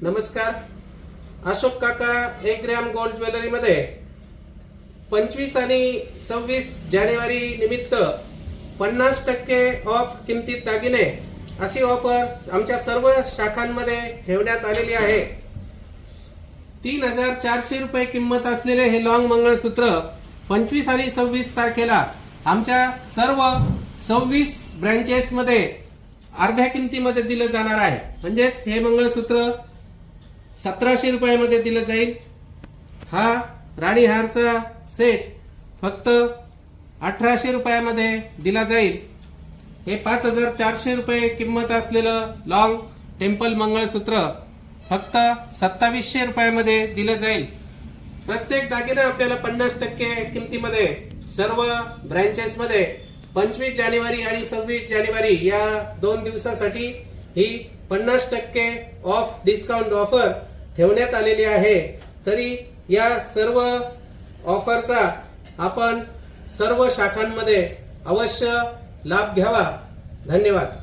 नमस्कार. अशोक काका 1 gram gold jewellery मध्ये 25 आणि 26 जानेवारी निमित्त 50% ऑफ किमतीत दागिने अशी ऑफर आमच्या सर्व शाखांमध्ये ठेवण्यात आलेली आहे. 3400 रुपये किंमत असलेले हे लॉंग मंगळसूत्र 25 आणि 26 तारखेला आमच्या सर्व 26 ब्रँचेस मध्ये अर्ध्या किमतीमध्ये दिलं जाणार आहे. म्हणजेच हे मंगळसूत्र 1700 रुपयामध्ये दिलं जाईल. हा राणी हारचा सेट फक्त 1800 रुपयामध्ये दिला जाईल. हे 5400 रुपये किंमत असलेलं लॉंग टेम्पल मंगळसूत्र फक्त 2700 रुपयामध्ये दिलं जाईल. प्रत्येक दागिना आपल्याला 50% किमतीमध्ये सर्व ब्रँचेस मध्ये 25 जानेवारी आणि 26 जानेवारी या 2 दिवसासाठी ही 50% ऑफ डिस्काउंट ऑफर ठेवण्यात आलेली आहे. तरी या सर्व ऑफरचा आपण सर्व शाखांमध्ये अवश्य लाभ घ्यावा. धन्यवाद.